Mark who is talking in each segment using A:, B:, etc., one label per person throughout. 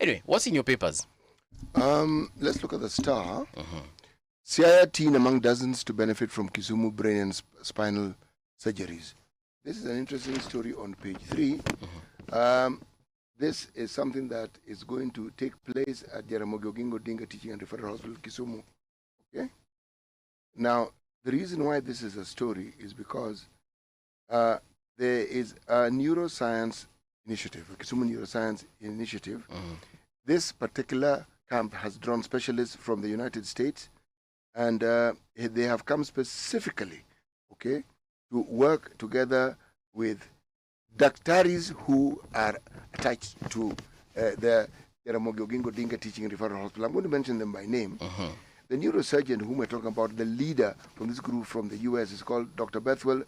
A: Anyway, what's in your papers?
B: Let's look at the Star. Siaya teen among dozens to benefit from Kisumu brain and spinal surgeries. This is an interesting story on page 3. This is something that is going to take place at Jaramogi Oginga Odinga Teaching and Referral Hospital, Kisumu. Okay? Now, the reason why this is a story is because there is a neuroscience initiative, a Kisumu Neuroscience Initiative. This particular camp has drawn specialists from the United States, and they have come specifically, okay, to work together with doctors who are attached to the Jaramogi Oginga Odinga Teaching and Referral Hospital. I'm going to mention them by name. The neurosurgeon whom we're talking about, the leader from this group from the US, is called Dr. Bethwell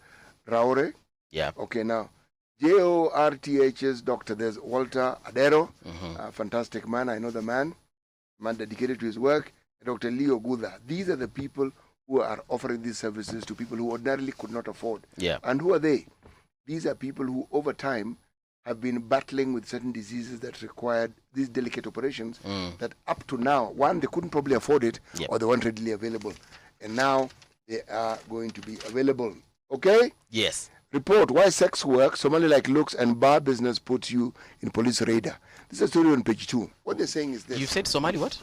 B: Raore.
A: Yeah.
B: Okay, now, JORTH's doctor, there's Walter Adero, a fantastic man. I know the man dedicated to his work. Dr. Leo Gudha. These are the people who are offering these services to people who ordinarily could not afford.
A: Yeah.
B: And who are they? These are people who, over time, have been battling with certain diseases that required these delicate operations that up to now, one, they couldn't probably afford it, or they weren't readily available. And now they are going to be available. Okay?
A: Yes.
B: Report why sex work, Somali-like looks, and bar business puts you in police radar. This is a story on page 2. What they're saying is this.
A: You said Somali what?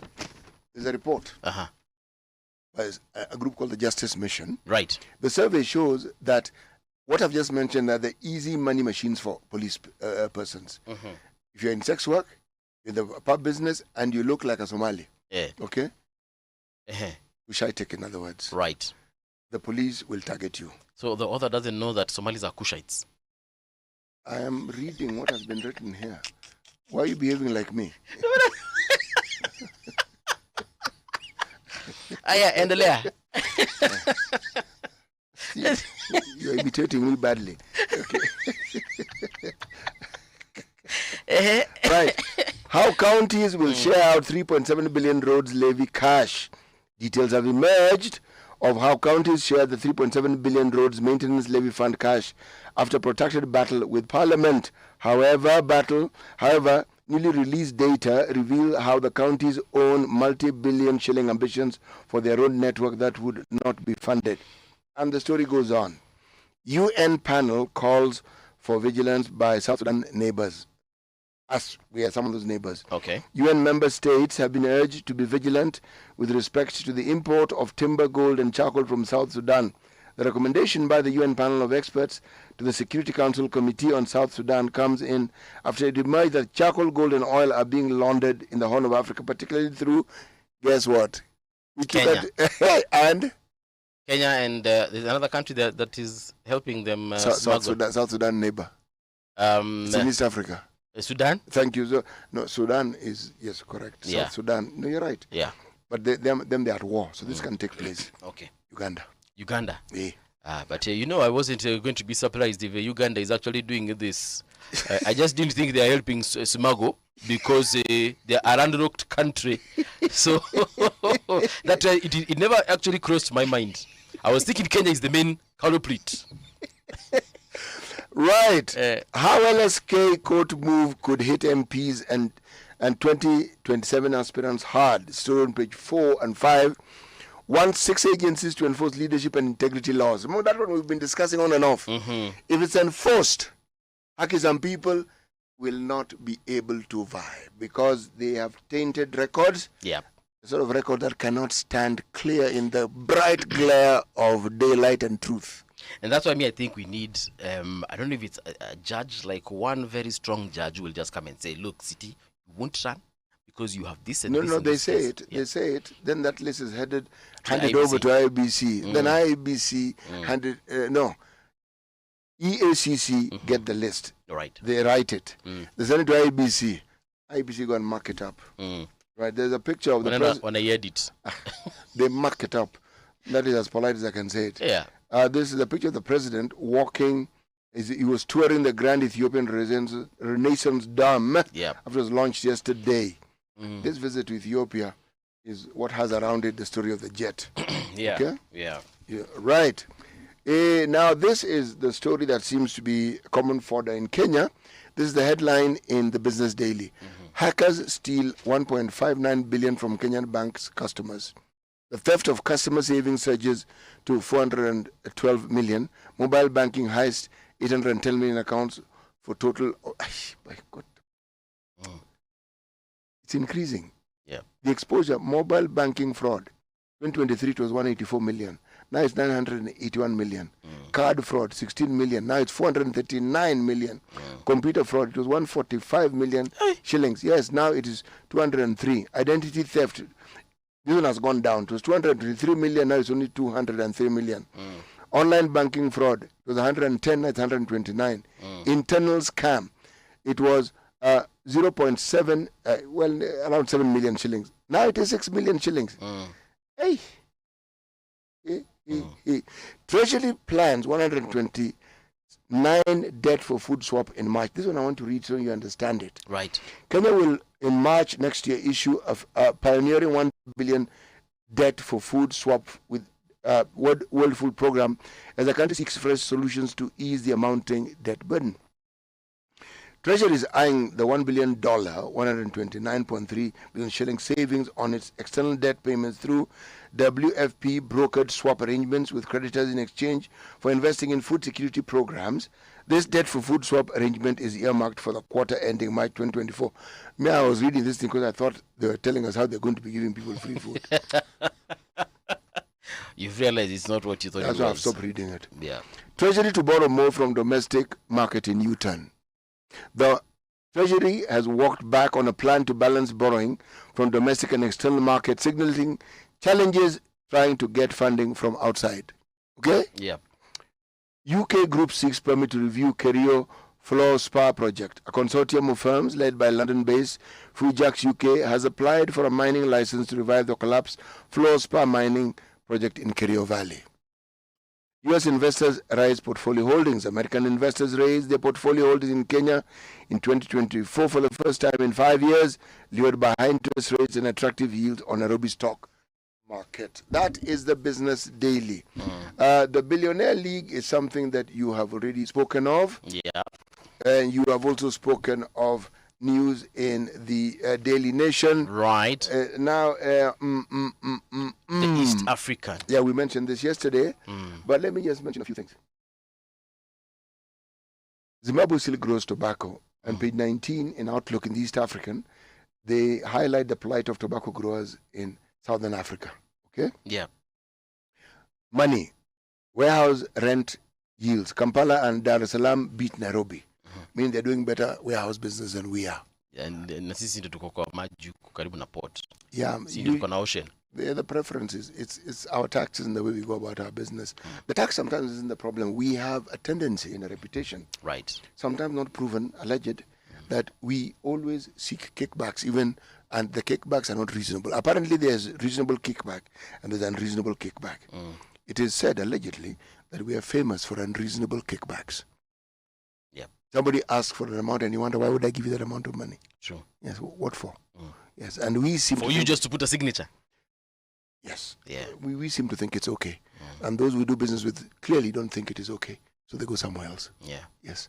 B: There's a report by a group called the Justice Mission.
A: Right.
B: The survey shows that what I've just mentioned are the easy money machines for police persons. If you're in sex work, in the pub business, and you look like a Somali, okay? Kushaitek, in other words.
A: Right.
B: The police will target you.
A: So the author doesn't know that Somalis are Kushites.
B: I am reading what has been written here. Why are you behaving like me?
A: Endelea.
B: You're imitating me badly. Okay. Right. How counties will share out 3.7 billion roads levy cash. Details have emerged of how counties share the 3.7 billion roads maintenance levy fund cash after protracted battle with Parliament. However, newly released data reveal how the counties own multi-billion shilling ambitions for their own network that would not be funded. And the story goes on. UN panel calls for vigilance by South Sudan neighbors. Us, we are some of those neighbors.
A: Okay.
B: UN member states have been urged to be vigilant with respect to the import of timber, gold, and charcoal from South Sudan. The recommendation by the UN panel of experts to the Security Council Committee on South Sudan comes in after it emerged that charcoal, gold, and oil are being laundered in the Horn of Africa, particularly through, guess what?
A: Kenya.
B: And?
A: Kenya, and there's another country that is helping them
B: South Sudan neighbor. It's in East Africa.
A: Sudan?
B: Thank you. So, no, Sudan is, yes, correct.
A: Yeah.
B: South Sudan. No, you're right.
A: Yeah.
B: But them they're at war, so this can take place.
A: Okay.
B: Uganda.
A: Yeah. But I wasn't going to be surprised if Uganda is actually doing this. I just didn't think they are helping smuggle because they are an unlocked country. So that it never actually crossed my mind. I was thinking Kenya is the main culprit.
B: Right. How LSK court move could hit MPs and 2027 aspirants hard. Story on page 4 and 5. Wants 6 agencies to enforce leadership and integrity laws. That one we've been discussing on and off. If it's enforced, Hakizam people will not be able to vie because they have tainted records.
A: Yeah.
B: The sort of record that cannot stand clear in the bright glare of daylight and truth.
A: And that's why I think we need, I don't know if it's a judge, like one very strong judge will just come and say, look, City, you won't run because you have this and this.
B: No, they say
A: case.
B: it. Yeah. They say it. Then that list is handed
A: IBC.
B: over to IBC. Then IBC handed, EACC get the list.
A: Right.
B: They write it. They send it to IBC. IBC go and mark it up. Right. There's a picture of the president.
A: When I heard it.
B: They mark it up. That is as polite as I can say it.
A: Yeah.
B: This is a picture of the president walking. He was touring the Grand Ethiopian Renaissance Dam after it was launched yesterday. This visit to Ethiopia is what has around it the story of the jet. Okay?
A: Yeah.
B: Right. Now, this is the story that seems to be common fodder in Kenya. This is the headline in the Business Daily. Hackers steal 1.59 billion from Kenyan banks' customers. The theft of customer savings surges to 412 million. Mobile banking heist 810 million accounts for total. Oh, my God. It's increasing.
A: Yeah.
B: The exposure, mobile banking fraud, 2023 it was 184 million. Now it's 981 million. Card fraud, 16 million. Now it's 439 million. Computer fraud, it was 145 million shillings. Yes, now it is 203. Identity theft, this one has gone down. It was 223 million, now it's only 203 million. Online banking fraud, it was 110, now it's 129. Internal scam, it was 0.7, around 7 million shillings. Now it is 6 million shillings. Hey. Treasury plans 129 debt for food swap in March. This one I want to read so you understand it.
A: Right.
B: Kenya will in March next year issue a pioneering 1 billion debt for food swap with World Food Program as the country seeks fresh solutions to ease the mounting debt burden. Treasury is eyeing the $1 billion, 129.3 billion shilling savings on its external debt payments through WFP brokered swap arrangements with creditors in exchange for investing in food security programs. This debt for food swap arrangement is earmarked for the quarter ending March 2024. I was reading this thing because I thought they were telling us how they're going to be giving people free food.
A: You've realized it's not what you thought it was.
B: That's why I've stopped reading it.
A: Yeah.
B: Treasury to borrow more from domestic market in U-turn. The Treasury has walked back on a plan to balance borrowing from domestic and external markets, signaling challenges trying to get funding from outside. Okay?
A: Yeah.
B: UK Group seeks permit to review Kerio Floor Spa project. A consortium of firms led by London-based Fujax UK has applied for a mining license to revive the collapsed Floor Spa mining project in Kerio Valley. U.S. investors raise portfolio holdings. American investors raised their portfolio holdings in Kenya in 2024 for the first time in 5 years, lured by high interest rates and attractive yields on Nairobi stock market. That is the Business Daily. The Billionaire League is something that you have already spoken of.
A: Yeah.
B: And you have also spoken of news in the Daily Nation.
A: Right.
B: The
A: East African.
B: Yeah, we mentioned this yesterday, but let me just mention a few things. Zimbabwe still grows tobacco, and page 19 in Outlook in the East African, they highlight the plight of tobacco growers in Southern Africa. Okay?
A: Yeah.
B: Money, warehouse rent yields. Kampala and Dar es Salaam beat Nairobi. Meaning they're doing better warehouse business than we are.
A: And na sisi ndio tuko kwa maji karibu na port.
B: Yeah,
A: sisi ndio tuko na ocean.
B: The preferences, it's our taxes and the way we go about our business. The tax sometimes isn't the problem. We have a tendency in a reputation,
A: right?
B: Sometimes not proven, alleged, that we always seek kickbacks, and the kickbacks are not reasonable. Apparently, there's reasonable kickback and there's unreasonable kickback. It is said allegedly that we are famous for unreasonable kickbacks.
A: Yeah.
B: Somebody asks for an amount and you wonder, why would I give you that amount of money?
A: Sure.
B: Yes. What for? Yes. And we seem
A: for you just to put a signature.
B: Yes.
A: Yeah.
B: We seem to think it's okay. And those we do business with clearly don't think it is okay. So they go somewhere else.
A: Yeah.
B: Yes.